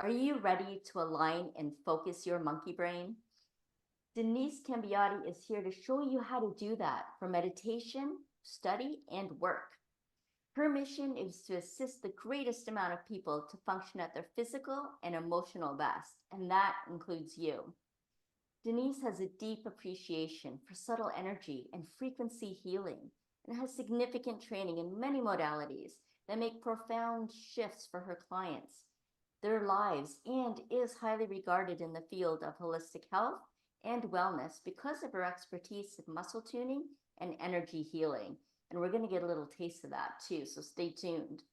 Are you ready to align and focus your monkey brain? Denise Cambiotti is here to show you how to do that for meditation, study, and work. Her mission is to assist the greatest amount of people to function at their physical and emotional best, and that includes you. Denise has a deep appreciation for subtle energy and frequency healing and has significant training in many modalities that make profound shifts for her clients, their lives, and is highly regarded in the field of holistic health and wellness because of her expertise in muscle tuning and energy healing. And we're going to get a little taste of that too, so stay tuned.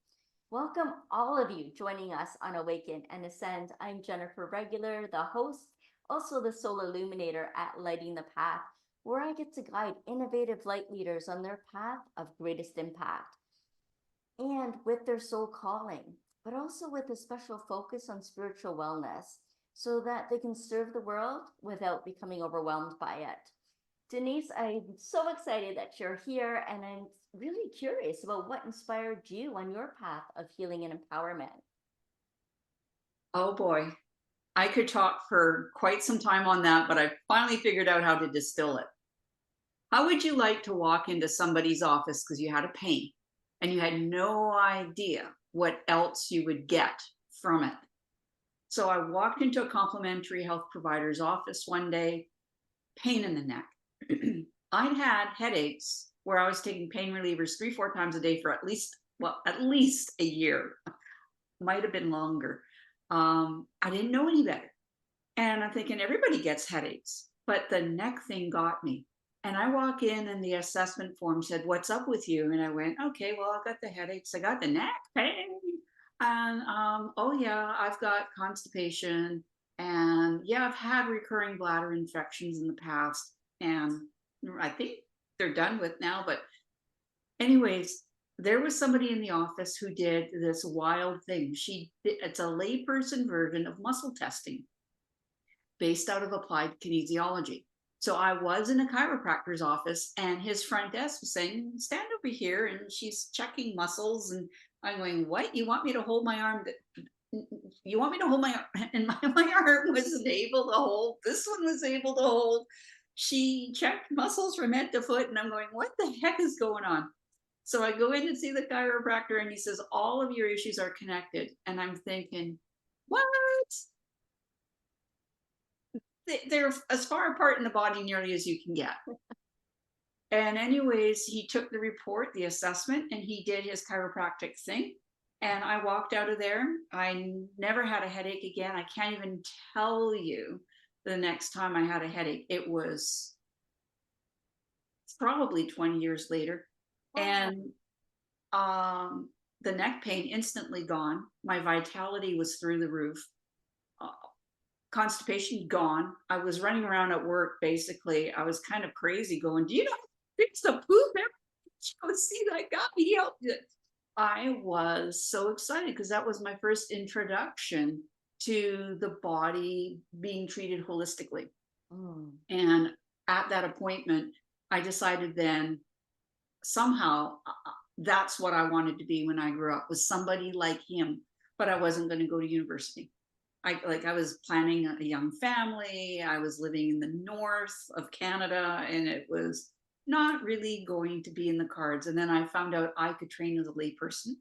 Welcome all of you joining us on Awaken and Ascend. I'm Jennifer Regular, the host, also the Soul Illuminator at Lighting the Path, where I get to guide innovative light leaders on their path of greatest impact and with their soul calling, but also with a special focus on spiritual wellness so that they can serve the world without becoming overwhelmed by it. Denise, I'm so excited that you're here, and I'm really curious about what inspired you on your path of healing and empowerment. Oh boy, I could talk for quite some time on that, but I finally figured out how to distill it. How would you like to walk into somebody's office because you had a pain and you had no idea what else you would get from it? So I walked into a complimentary health provider's office one day, pain in the neck. I'd had headaches where I was taking pain relievers 3, 4 times a day for at least a year, might have been longer. I didn't know any better. And I'm thinking everybody gets headaches, but the neck thing got me. And I walk in and the assessment form said, "What's up with you?" And I went, "Okay, well, I got the headaches. I got the neck pain. And oh, yeah, I've got constipation. And yeah, I've had recurring bladder infections in the past. And I think they're done with now. But, anyways, there was somebody in the office who did this wild thing. It's a layperson version of muscle testing based out of applied kinesiology. So I was in a chiropractor's office and his front desk was saying, "Stand over here." And she's checking muscles. And I'm going, "What? You want me to hold my arm? You want me to hold my arm?" And my arm wasn't able to hold. This one was able to hold. She checked muscles from head to foot. And I'm going, "What the heck is going on?" So I go in to see the chiropractor and he says, "All of your issues are connected." And I'm thinking, what? They're as far apart in the body nearly as you can get. And anyways, he took the report, the assessment, and he did his chiropractic thing. And I walked out of there. I never had a headache again. I can't even tell you the next time I had a headache. It was probably 20 years later. Wow. And the neck pain instantly gone. My vitality was through the roof. Uh, Constipation gone. I was running around at work. Basically, I was kind of crazy going, "Do you know how to fix the poop? Go see that guy. He helped you." I was so excited because that was my first introduction to the body being treated holistically. Mm. And at that appointment, I decided then somehow that's what I wanted to be when I grew up, was somebody like him. But I wasn't going to go to university. I was planning a young family. I was living in the north of Canada, and it was not really going to be in the cards. And then I found out I could train as a layperson.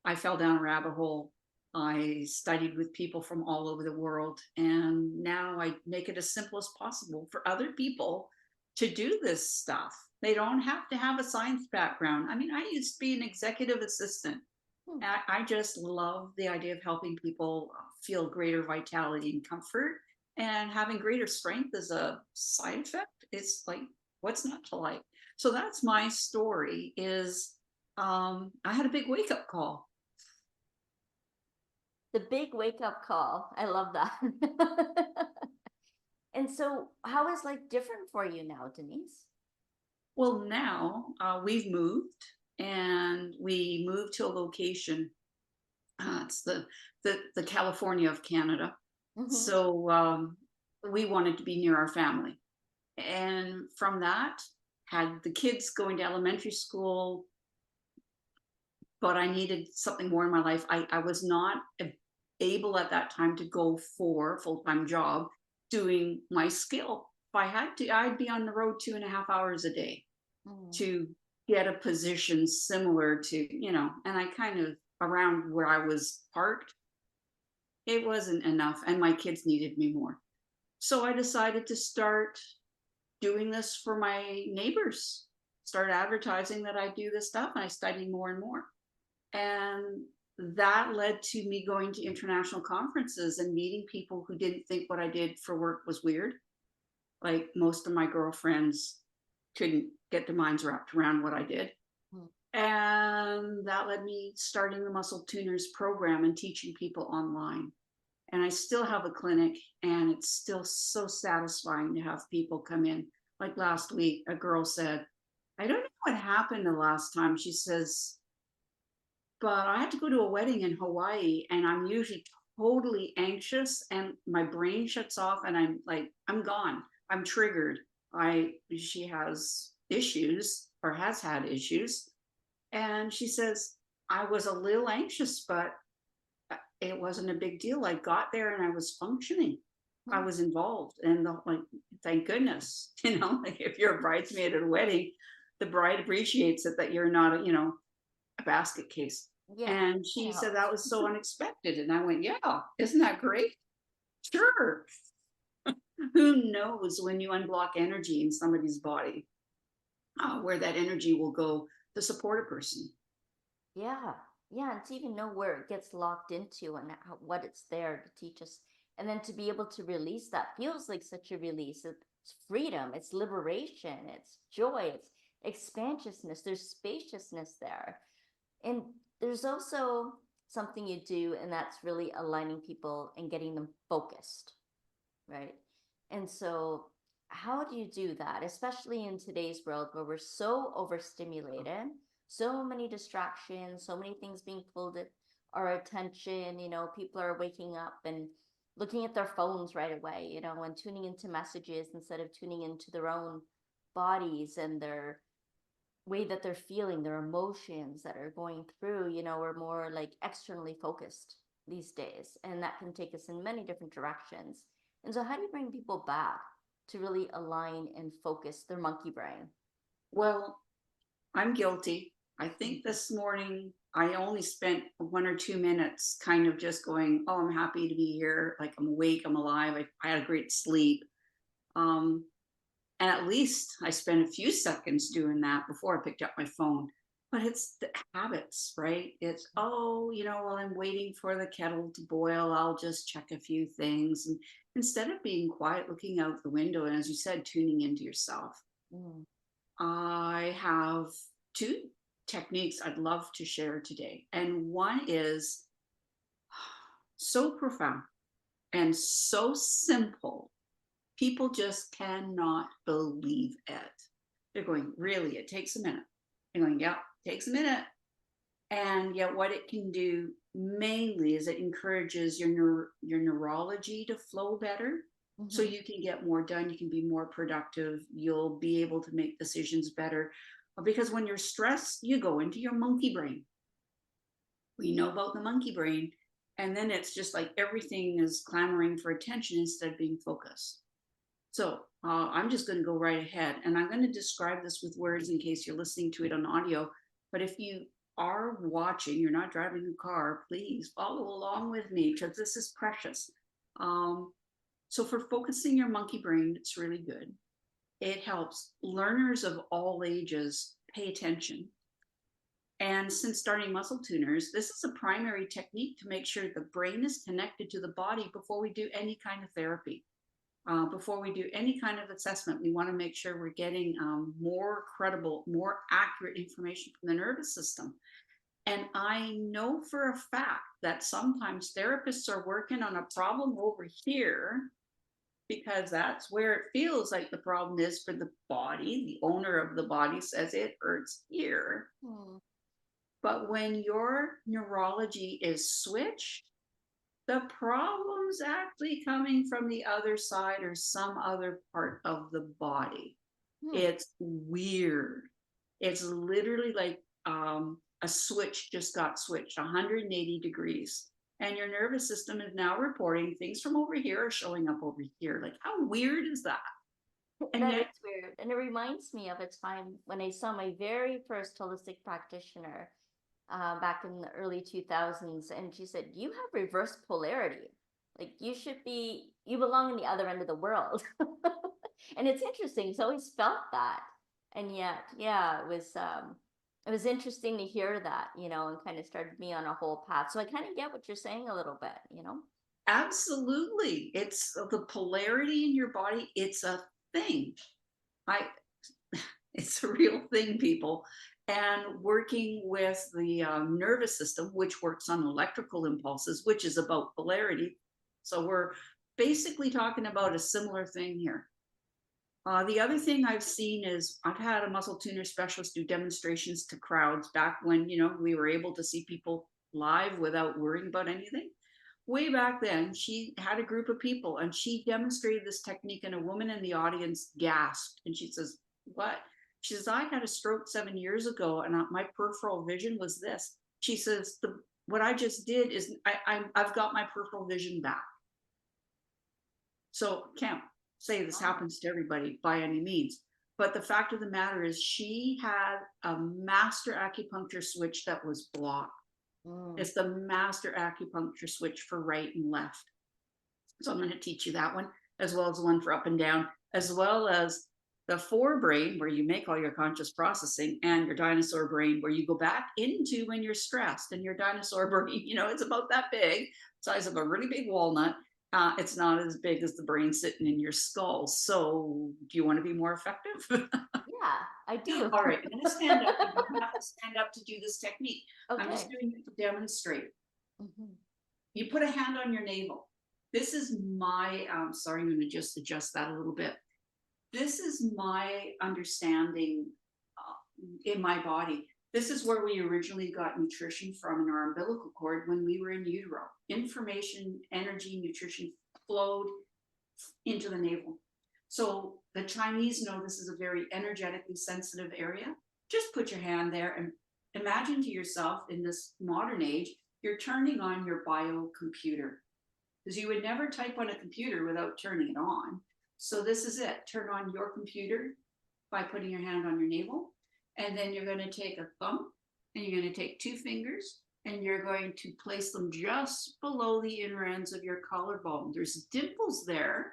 I fell down a rabbit hole. I studied with people from all over the world, and now I make it as simple as possible for other people to do this stuff. They don't have to have a science background. I mean, I used to be an executive assistant. Hmm. I just love the idea of helping people feel greater vitality and comfort, and having greater strength as a side effect. It's like, what's not to like? So that's my story. Is I had a big wake up call. The big wake up call. I love that. And so, how is life different for you now, Denise? Well, now we've moved, and we moved to a location. It's the California of Canada. Mm-hmm. So we wanted to be near our family. And from that, had the kids going to elementary school, but I needed something more in my life. I was not able at that time to go for a full-time job doing my skill. If I had to, I'd be on the road 2.5 hours a day Mm. to get a position similar to, and I kind of around where I was parked, it wasn't enough. And my kids needed me more. So I decided to start doing this for my neighbors, start advertising that I do this stuff, and I studied more and more. And that led to me going to international conferences and meeting people who didn't think what I did for work was weird. Like most of my girlfriends couldn't get their minds wrapped around what I did. Mm. And that led me starting the Muscle Tuners program and teaching people online. And I still have a clinic, and it's still so satisfying to have people come in. Like last week, a girl said, I don't know what happened the last time. She says, but I had to go to a wedding in Hawaii, and I'm usually totally anxious and my brain shuts off and I'm like, I'm gone. I'm triggered. She has issues or has had issues. And she says, I was a little anxious, but it wasn't a big deal. I got there and I was functioning. I Mm. was involved, and like, thank goodness, like if you're a bridesmaid at a wedding, the bride appreciates it that you're not, a basket case. Yeah, And she it said helps. that was so unexpected. And I went, yeah, isn't that great? Sure. Who knows when you unblock energy in somebody's body, where that energy will go to support a person. Yeah, yeah, and to even know where it gets locked into and what it's there to teach us, and then to be able to release that feels like such a release. It's freedom, it's liberation, it's joy, it's expansiousness. There's spaciousness there, and there's also something you do, and that's really aligning people and getting them focused, right? And so, how do you do that, especially in today's world where we're so overstimulated, so many distractions, so many things being pulled at our attention? People are waking up and looking at their phones right away, and tuning into messages instead of tuning into their own bodies and their way that they're feeling, their emotions that are going through. We're more like externally focused these days, and that can take us in many different directions. And so, how do you bring people back to really align and focus their monkey brain? Well, I'm guilty. I think this morning I only spent 1 or 2 minutes kind of just going, oh, I'm happy to be here. Like I'm awake, I'm alive. I had a great sleep. Um, And at least I spent a few seconds doing that before I picked up my phone. But it's the habits, right? It's, oh, while I'm waiting for the kettle to boil, I'll just check a few things. And instead of being quiet, looking out the window, and as you said, tuning into yourself, Mm. I have two techniques I'd love to share today. And one is so profound and so simple. People just cannot believe it. They're going, really? It takes a minute. They're going, yeah, it takes a minute. And yet, what it can do mainly is it encourages your neurology to flow better, so Mm-hmm. you can get more done. You can be more productive. You'll be able to make decisions better, because when you're stressed, you go into your monkey brain. We know about the monkey brain, and then it's just like everything is clamoring for attention instead of being focused. So I'm just going to go right ahead, and I'm going to describe this with words in case you're listening to it on audio. But if you are watching, you're not driving a car, please follow along with me, because this is precious. Um, so for focusing your monkey brain, it's really good. It helps learners of all ages pay attention. And since starting Muscle Tuners, this is a primary technique to make sure the brain is connected to the body before we do any kind of therapy. Before we do any kind of assessment, we want to make sure we're getting more credible, more accurate information from the nervous system. And I know for a fact that sometimes therapists are working on a problem over here because that's where it feels like the problem is for the body. The owner of the body says it hurts here. Mm. But when your neurology is switched, the problem's actually coming from the other side or some other part of the body. Hmm. It's weird. It's literally like a switch just got switched 180 degrees. And your nervous system is now reporting things from over here are showing up over here. Like, how weird is that? And That yet, is weird. And it reminds me of a time when I saw my very first holistic practitioner back in the early 2000s. And she said, "You have reverse polarity. Like you belong in the other end of the world." And it's interesting. So I always felt that. And yet, yeah, it was interesting to hear that, and kind of started me on a whole path. So I kind of get what you're saying a little bit. absolutely, it's the polarity in your body. It's a thing. I It's a real thing, people. And working with the nervous system, which works on electrical impulses, which is about polarity. So we're basically talking about a similar thing here. The other thing I've seen is I've had a muscle tuner specialist do demonstrations to crowds back when, we were able to see people live without worrying about anything. Way back then, she had a group of people and she demonstrated this technique, and a woman in the audience gasped. And she says, "What?" She says, "I had a stroke 7 years ago, and my peripheral vision was this." She says, "What I just did is I've got my peripheral vision back." So can't say this Wow. happens to everybody by any means. But the fact of the matter is, she had a master acupuncture switch that was blocked. Mm. It's the master acupuncture switch for right and left. So I'm going to teach you that one, as well as the one for up and down, as well as the forebrain, where you make all your conscious processing, and your dinosaur brain, where you go back into when you're stressed. And your dinosaur brain, it's about that big, size of a really big walnut. It's not as big as the brain sitting in your skull. So do you want to be more effective? Yeah, I do. All right, I'm going to stand up. You don't have to stand up to do this technique. I'm just Okay. doing it to demonstrate. Mhm. You put a hand on your navel. This is my, sorry, I'm going to just adjust that a little bit. This is my understanding in my body. This is where we originally got nutrition from in our umbilical cord when we were in utero. Information, energy, nutrition flowed into the navel. So the Chinese know this is a very energetically sensitive area. Just put your hand there and imagine to yourself, in this modern age, you're turning on your biocomputer, because you would never type on a computer without turning it on. So this is it. Turn on your computer by putting your hand on your navel. And then you're going to take a thumb, and you're going to take two fingers, and you're going to place them just below the inner ends of your collarbone. There's dimples there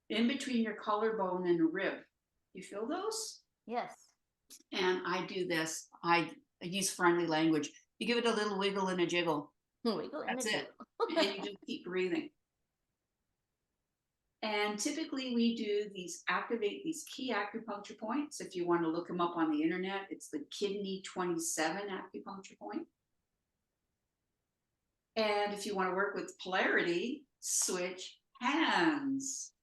in between your collarbone and a rib. You feel those? Yes. And I do this. I use friendly language. You give it a little wiggle and a jiggle. Wiggle and a That's it. jiggle. And you just keep breathing. And typically we do activate these key acupuncture points. If you want to look them up on the internet, it's the kidney 27 acupuncture point. And if you want to work with polarity, switch hands,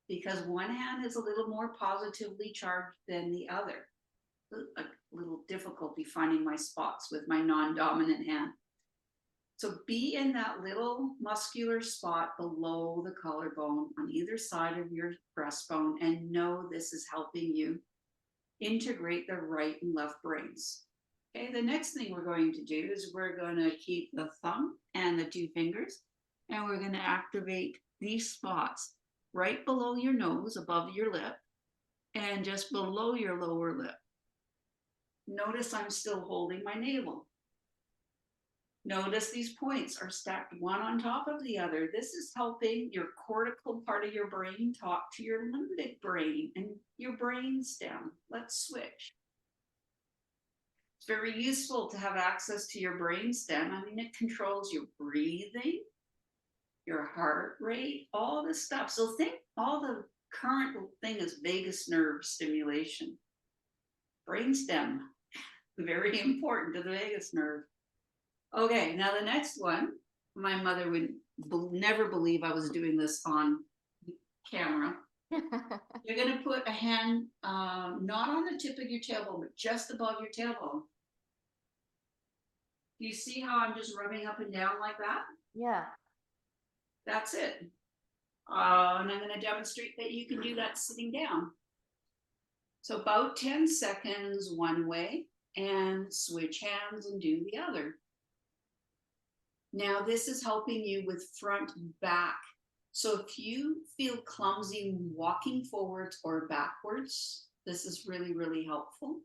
because one hand is a little more positively charged than the other. A little difficulty finding my spots with my non-dominant hand. So be in that little muscular spot below the collarbone on either side of your breastbone, and know this is helping you integrate the right and left brains. Okay, the next thing we're going to do is we're going to keep the thumb and the two fingers, and we're going to activate these spots right below your nose, above your lip, and just below your lower lip. Notice I'm still holding my navel. Notice these points are stacked one on top of the other. This is helping your cortical part of your brain talk to your limbic brain and your brain stem. Let's switch. It's very useful to have access to your brain stem. I mean, it controls your breathing, your heart rate, all this stuff. So think all the current thing is vagus nerve stimulation. Brainstem, very important to the vagus nerve. Okay, now the next one, my mother would never believe I was doing this on camera. You're going to put a hand not on the tip of your tailbone, but just above your tailbone. Do you see how I'm just rubbing up and down like that? Yeah. That's it. And I'm going to demonstrate that you can do that sitting down. So about 10 seconds one way, and switch hands and do the other. Now, this is helping you with front back. So if you feel clumsy walking forwards or backwards, this is really, really helpful.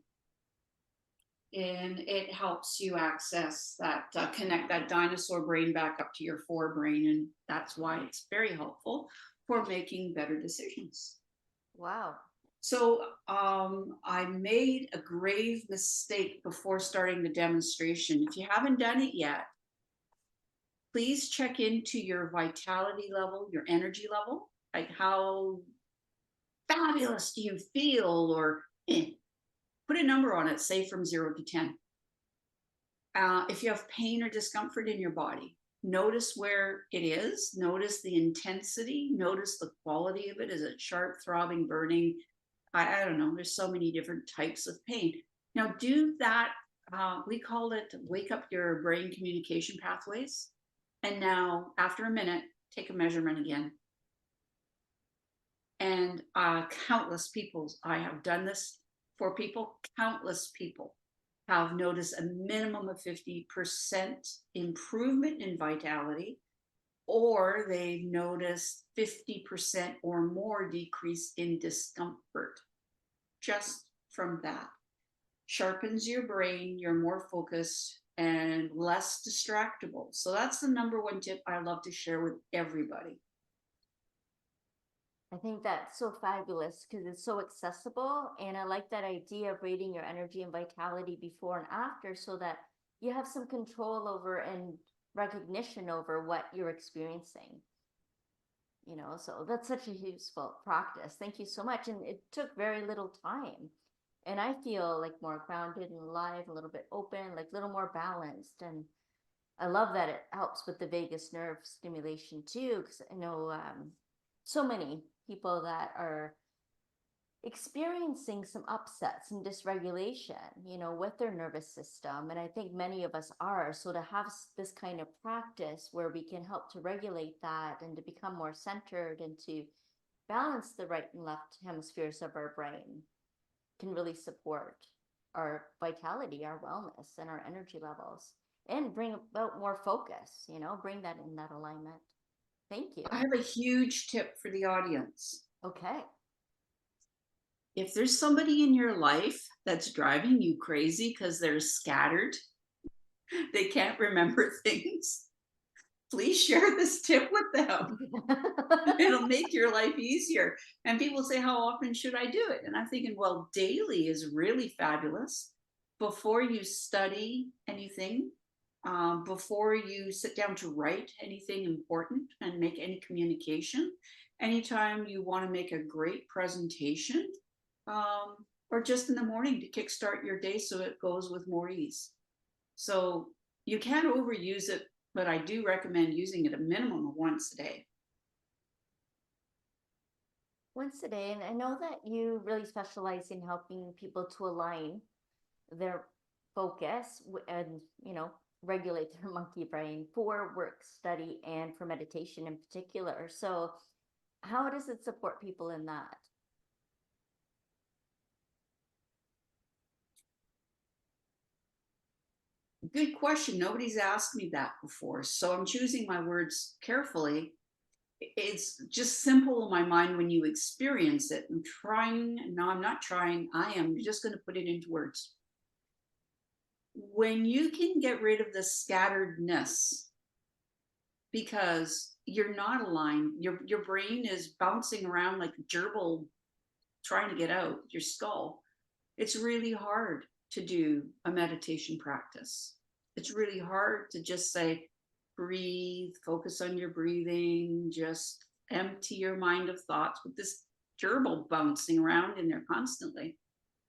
And it helps you access that, connect that dinosaur brain back up to your forebrain. And that's why it's very helpful for making better decisions. Wow. So I made a grave mistake before starting the demonstration. If you haven't done it yet, please check into your vitality level, your energy level, like how fabulous do you feel, or put a number on it, say from 0 to 10. If you have pain or discomfort in your body, notice where it is, notice the intensity, notice the quality of it. Is it sharp, throbbing, burning? I don't know. There's so many different types of pain. Now, do that. We call it wake up your brain communication pathways. And now, after a minute, take a measurement again. And countless people, I have done this for people, countless people have noticed a minimum of 50% improvement in vitality, or they've noticed 50% or more decrease in discomfort just from that. Sharpens your brain, you're more focused and less distractible. So that's the number one tip I love to share with everybody. I think that's so fabulous because it's so accessible. And I like that idea of rating your energy and vitality before and after so that you have some control over and recognition over what you're experiencing. So that's such a useful practice. Thank you so much. And it took very little time. And I feel like more grounded and alive, a little bit open, like a little more balanced. And I love that it helps with the vagus nerve stimulation too, because I know so many people that are experiencing some upsets and dysregulation, with their nervous system. And I think many of us are. So to have this kind of practice where we can help to regulate that and to become more centered and to balance the right and left hemispheres of our brain can really support our vitality, our wellness, and our energy levels and bring about more focus, bring that in that alignment. Thank you. I have a huge tip for the audience. Okay. If there's somebody in your life that's driving you crazy because they're scattered, they can't remember things, please share this tip with them. It'll make your life easier. And people say, how often should I do it? And I'm thinking, well, daily is really fabulous. Before you study anything, before you sit down to write anything important and make any communication, anytime you want to make a great presentation, or just in the morning to kickstart your day so it goes with more ease. So you can't overuse it, but I do recommend using it a minimum of once a day. Once a day. And I know that you really specialize in helping people to align their focus and, regulate their monkey brain for work, study, and for meditation in particular. So, how does it support people in that? Good question. Nobody's asked me that before. So I'm choosing my words carefully. It's just simple in my mind when you experience it. I'm trying. No, I'm not trying. I am just going to put it into words. When you can get rid of the scatteredness because you're not aligned, your brain is bouncing around like a gerbil trying to get out your skull. It's really hard to do a meditation practice. It's really hard to just say, breathe, focus on your breathing, just empty your mind of thoughts with this gerbil bouncing around in there constantly.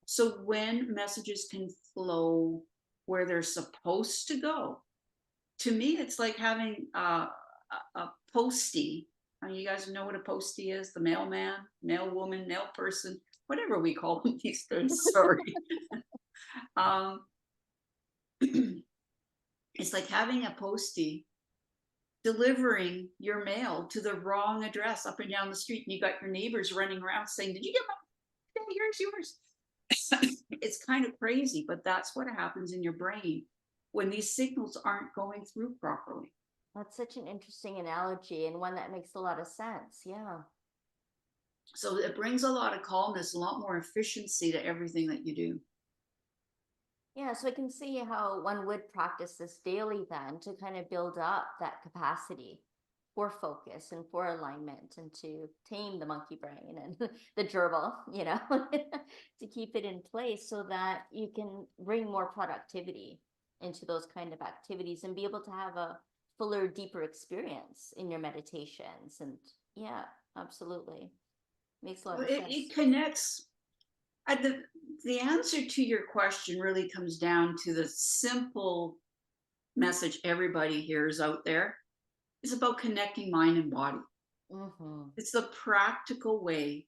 So when messages can flow where they're supposed to go, to me, it's like having a postie. You guys know what a postie is? The mailman, mail woman, mail person, whatever we call them these days. Sorry. It's like having a postie delivering your mail to the wrong address up and down the street, and you got your neighbors running around saying, did you get my, here's yours. It's kind of crazy, but that's what happens in your brain when these signals aren't going through properly. That's such an interesting analogy and one that makes a lot of sense. Yeah. So it brings a lot of calmness, a lot more efficiency to everything that you do. Yeah, so I can see how one would practice this daily then to kind of build up that capacity for focus and for alignment and to tame the monkey brain and the gerbil, to keep it in place so that you can bring more productivity into those kind of activities and be able to have a fuller, deeper experience in your meditations. And yeah, absolutely. Makes a lot of It sense. connects. The answer to your question really comes down to the simple message everybody hears out there. It's about connecting mind and body. Mm-hmm. It's the practical way,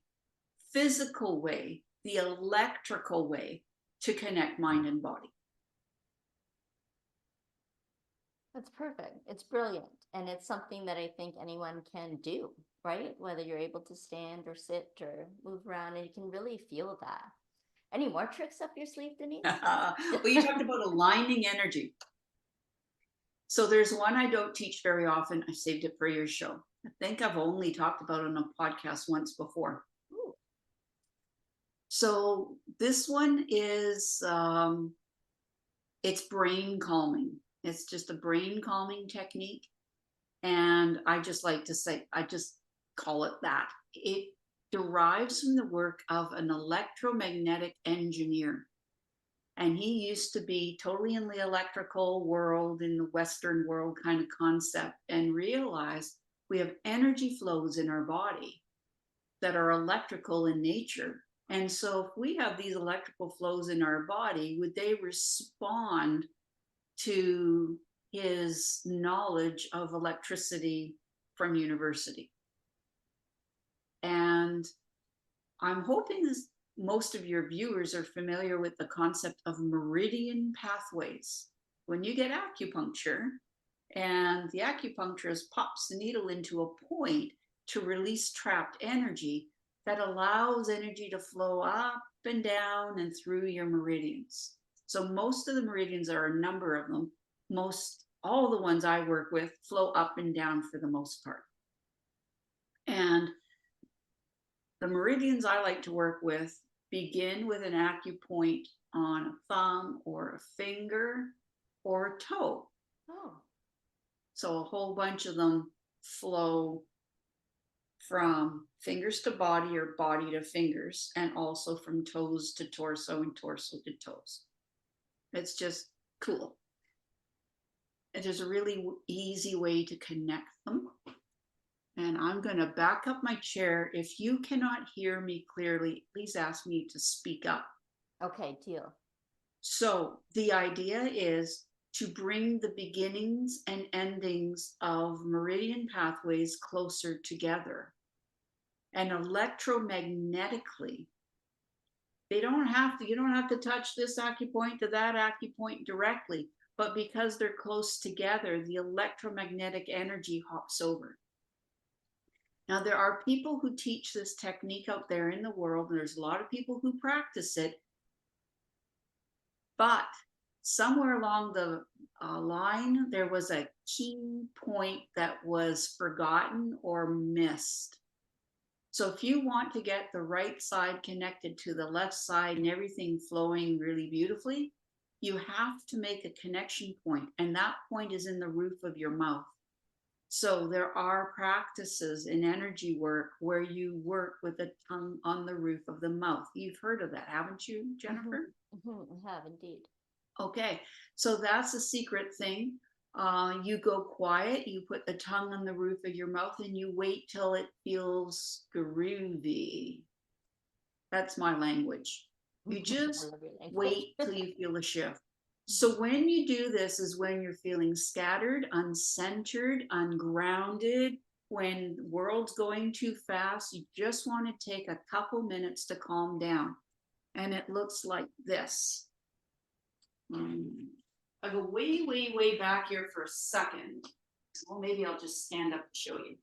physical way, the electrical way to connect mind and body. That's perfect. It's brilliant. And it's something that I think anyone can do, right? Whether you're able to stand or sit or move around, and you can really feel that. Any more tricks up your sleeve, Denise? Well, you talked about aligning energy. So there's one I don't teach very often. I saved it for your show. I think I've only talked about it on a podcast once before. Ooh. So this one is it's brain calming. It's just a brain calming technique. And I just like to say, I just call it that. It derives from the work of an electromagnetic engineer. And he used to be totally in the electrical world, in the Western world kind of concept, and realized we have energy flows in our body that are electrical in nature. And so if we have these electrical flows in our body, would they respond to his knowledge of electricity from university? And I'm hoping this, most of your viewers are familiar with the concept of meridian pathways. When you get acupuncture and the acupuncturist pops the needle into a point to release trapped energy, that allows energy to flow up and down and through your meridians. So most of the meridians, there are a number of them, all the ones I work with flow up and down for the most part. And the meridians I like to work with begin with an acupoint on a thumb or a finger or a toe. Oh. So a whole bunch of them flow from fingers to body or body to fingers, and also from toes to torso and torso to toes. It's just cool. It is a really easy way to connect them. And I'm going to back up my chair. If you cannot hear me clearly, please ask me to speak up. Okay, deal. So the idea is to bring the beginnings and endings of meridian pathways closer together. And electromagnetically, you don't have to touch this acupoint to that acupoint directly, but because they're close together, the electromagnetic energy hops over. Now, there are people who teach this technique out there in the world, and there's a lot of people who practice it, but somewhere along the line, there was a key point that was forgotten or missed. So if you want to get the right side connected to the left side and everything flowing really beautifully, you have to make a connection point, and that point is in the roof of your mouth. So there are practices in energy work where you work with the tongue on the roof of the mouth. You've heard of that, haven't you, Jennifer? Mm-hmm. Mm-hmm. I have indeed. Okay, so that's a secret thing. You go quiet, you put the tongue on the roof of your mouth, and you wait till it feels groovy. That's my language. You just wait till you feel a shift. So when you do this is when you're feeling scattered, uncentered, ungrounded, when the world's going too fast, you just want to take a couple minutes to calm down. And it looks like this. I go way, way, way back here for a second. Well, maybe I'll just stand up and show you.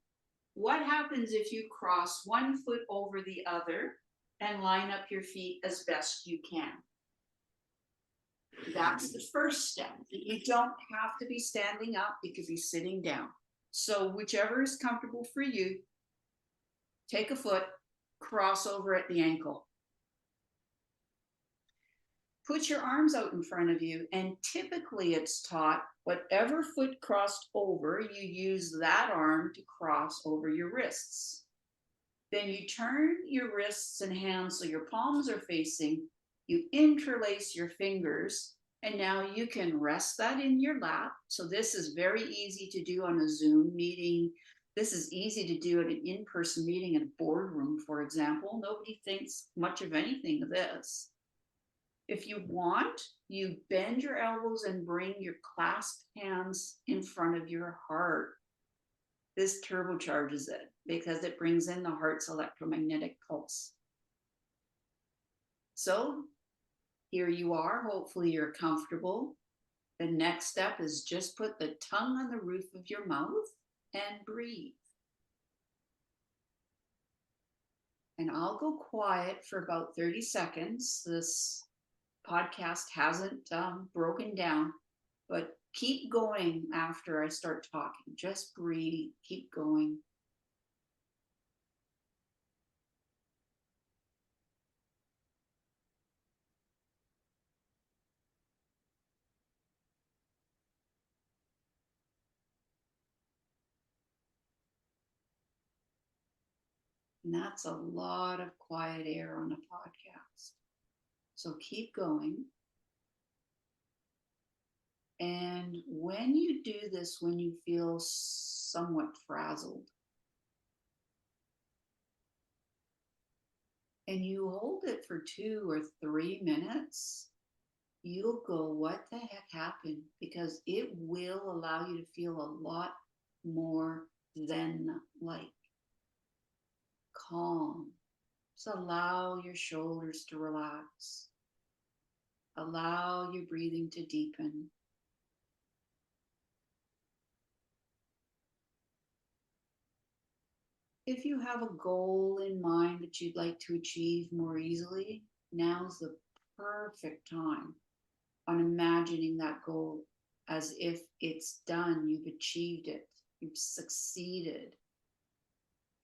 What happens if you cross one foot over the other and line up your feet as best you can? That's the first step. You don't have to be standing up. You could be sitting down. So whichever is comfortable for you, take a foot, cross over at the ankle. Put your arms out in front of you, and typically it's taught whatever foot crossed over, you use that arm to cross over your wrists. Then you turn your wrists and hands so your palms are facing, you interlace your fingers, and now you can rest that in your lap. So this is very easy to do on a Zoom meeting. This is easy to do at an in-person meeting in a boardroom, for example. Nobody thinks much of anything of this. If you want, you bend your elbows and bring your clasped hands in front of your heart. This turbocharges it because it brings in the heart's electromagnetic pulse. So here you are. Hopefully you're comfortable. The next step is just put the tongue on the roof of your mouth and breathe. And I'll go quiet for about 30 seconds. This podcast hasn't broken down, but keep going after I start talking. Just breathe, keep going. And that's a lot of quiet air on a podcast. So keep going. And when you do this, when you feel somewhat frazzled, and you hold it for 2 or 3 minutes, you'll go, what the heck happened? Because it will allow you to feel a lot more zen-like, calm. Just allow your shoulders to relax. Allow your breathing to deepen. If you have a goal in mind that you'd like to achieve more easily, now's the perfect time on imagining that goal as if it's done, you've achieved it, you've succeeded.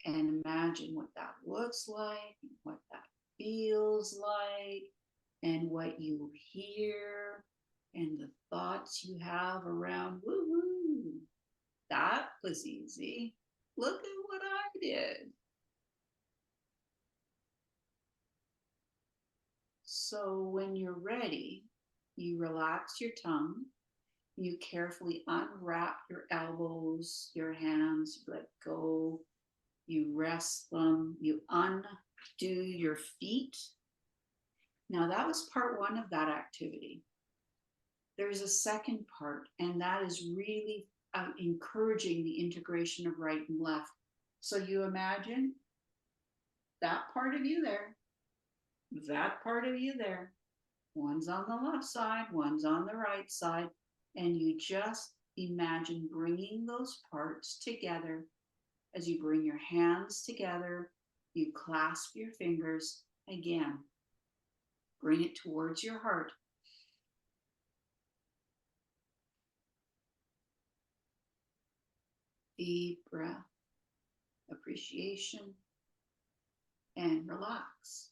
And imagine what that looks like, what that feels like, and what you hear, and the thoughts you have around, woohoo, that was easy. Look at what I did. So when you're ready, you relax your tongue. You carefully unwrap your elbows, your hands, you let go. You rest them. You undo your feet. Now that was part one of that activity. There's a second part, and that is really encouraging the integration of right and left. So you imagine that part of you there, that part of you there. One's on the left side, one's on the right side, and you just imagine bringing those parts together. As you bring your hands together, you clasp your fingers again. Bring it towards your heart. Deep breath, appreciation, and relax.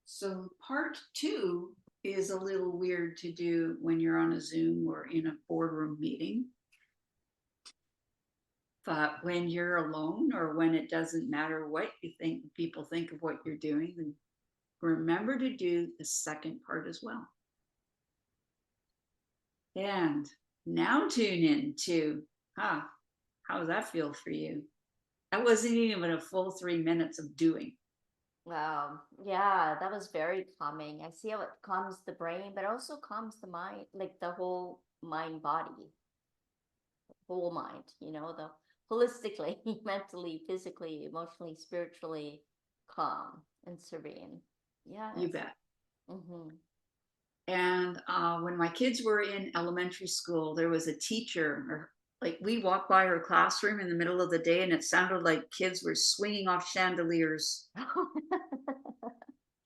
So part two is a little weird to do when you're on a Zoom or in a boardroom meeting. But when you're alone, or when it doesn't matter what you think, people think of what you're doing, then remember to do the second part as well. And now tune in to, how does that feel for you? That wasn't even a full 3 minutes of doing. Wow. Yeah, that was very calming. I see how it calms the brain, but also calms the mind, like the whole mind body, whole mind, the holistically, mentally, physically, emotionally, spiritually calm and serene. Yeah. You bet. Mm-hmm. And when my kids were in elementary school, there was a teacher, or like we walked by her classroom in the middle of the day, and it sounded like kids were swinging off chandeliers.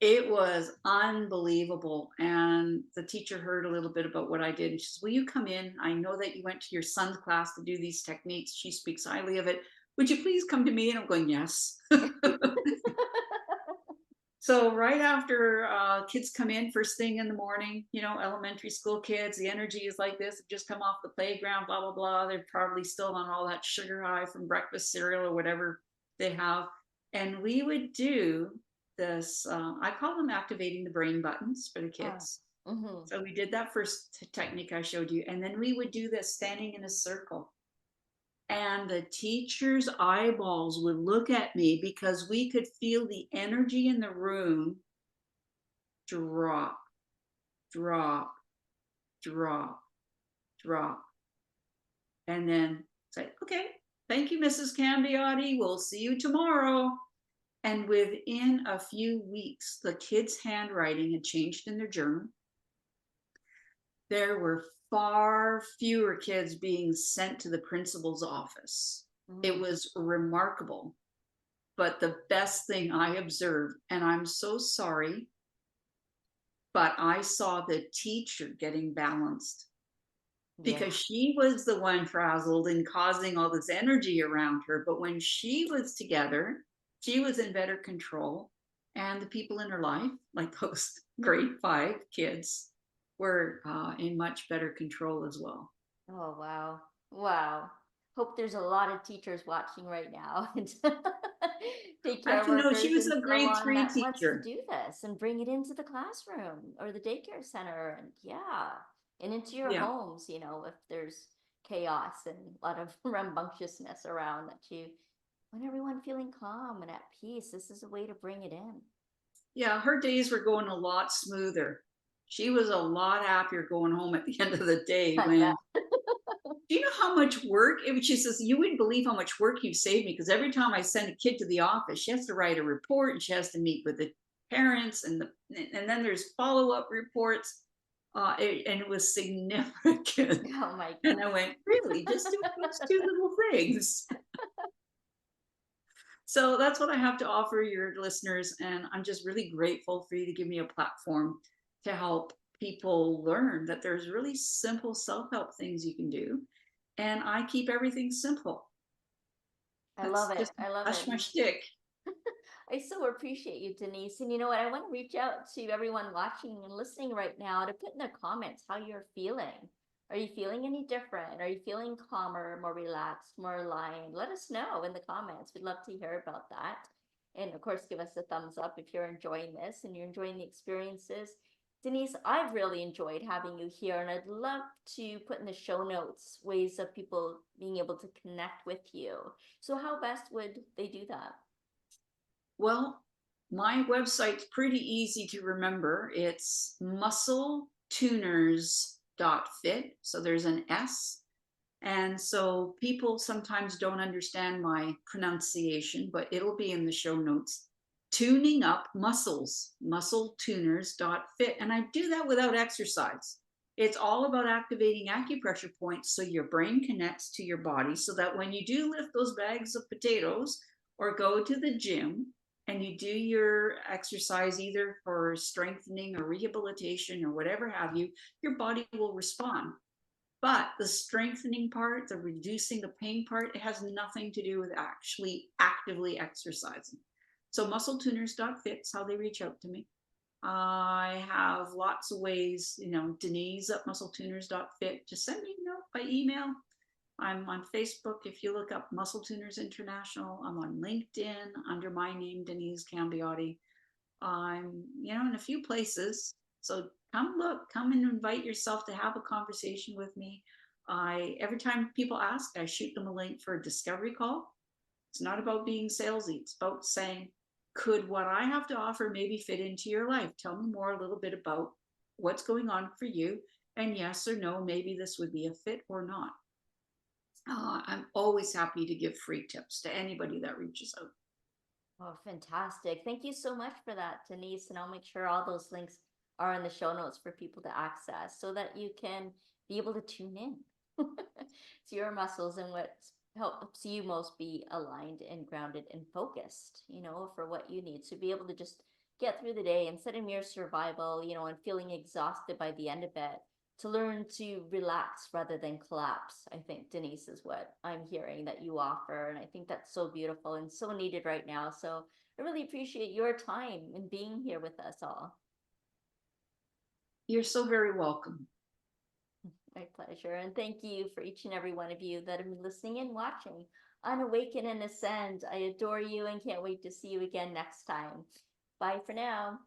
It was unbelievable. And the teacher heard a little bit about what I did. And she says, "Will you come in? I know that you went to your son's class to do these techniques. She speaks highly of it. Would you please come to me?" And I'm going, "Yes." So right after kids come in first thing in the morning, elementary school kids, the energy is like this, have just come off the playground, blah, blah, blah. They're probably still on all that sugar high from breakfast cereal or whatever they have. And we would do this, I call them activating the brain buttons for the Ah, kids. mhm. So we did that first technique I showed you. And then we would do this standing in a circle. And the teacher's eyeballs would look at me because we could feel the energy in the room drop, drop, drop, drop. And then say, "Okay, thank you, Mrs. Cambiotti. We'll see you tomorrow." And within a few weeks, the kids' handwriting had changed in their journal. There were far fewer kids being sent to the principal's office. It Mm. was remarkable. But the best thing I observed, and I'm so sorry, but I saw the teacher getting balanced Yeah. because she was the one frazzled and causing all this energy around her. But when she was together, she was in better control. And the people in her life, like those grade 5 kids, were in much better control as well. Oh, wow. Wow. Hope there's a lot of teachers watching right now and daycare Actually, no, she workers was and a so grade on 3 that wants to teacher. do this and bring it into the classroom or the daycare center and yeah, and into your Yeah. homes, if there's chaos and a lot of rambunctiousness around that you want everyone feeling calm and at peace. This is a way to bring it in. Yeah, her days were going a lot smoother. She was a lot happier going home at the end of the day I bet. when, do you know how much work? She says, "You wouldn't believe how much work you've saved me because every time I send a kid to the office, she has to write a report and she has to meet with the parents and then there's follow-up reports. And it was significant." Oh my And I God. went, "Really? Just do those two little things?" So that's what I have to offer your listeners. And I'm just really grateful for you to give me a platform to help people learn that there's really simple self help things you can do. And I keep everything simple. I love That's it. just, I love that's it. my shtick. I so appreciate you, Denise. And you know what? I want to reach out to everyone watching and listening right now to put in the comments how you're feeling. Are you feeling any different? Are you feeling calmer, more relaxed, more aligned? Let us know in the comments. We'd love to hear about that. And of course, give us a thumbs up if you're enjoying this and you're enjoying the experiences. Denise, I've really enjoyed having you here, and I'd love to put in the show notes ways of people being able to connect with you. So, how best would they do that? Well, my website's pretty easy to remember. It's muscletuners.fit. So there's an S. And so people sometimes don't understand my pronunciation, but it'll be in the show notes. Tuning up muscles, muscletuners.fit. And I do that without exercise. It's all about activating acupressure points so your brain connects to your body so that when you do lift those bags of potatoes or go to the gym and you do your exercise either for strengthening or rehabilitation or whatever have you, your body will respond. But the strengthening part, the reducing the pain part, it has nothing to do with actually actively exercising. So muscletuners.fit is how they reach out to me. I have lots of ways, Denise at muscletuners.fit. Just send me a note by email. I'm on Facebook. If you look up Muscle Tuners International, I'm on LinkedIn under my name, Denise Cambiotti. I'm, in a few places. So come look, come and invite yourself to have a conversation with me. Every time people ask, I shoot them a link for a discovery call. It's not about being salesy. It's about saying, could what I have to offer maybe fit into your life? Tell me more a little bit about what's going on for you. And yes or no, maybe this would be a fit or not. I'm always happy to give free tips to anybody that reaches out. Oh, fantastic. Thank you so much for that, Denise. And I'll make sure all those links are in the show notes for people to access so that you can be able to tune in to your muscles and what helps you most be aligned and grounded and focused, for what you need. So be able to just get through the day instead of mere survival, and feeling exhausted by the end of it, to learn to relax rather than collapse. I think, Denise, is what I'm hearing that you offer. And I think that's so beautiful and so needed right now. So I really appreciate your time and being here with us all. You're so very welcome. My pleasure. And thank you for each and every one of you that have been listening and watching on Awaken and Ascend. I adore you and can't wait to see you again next time. Bye for now.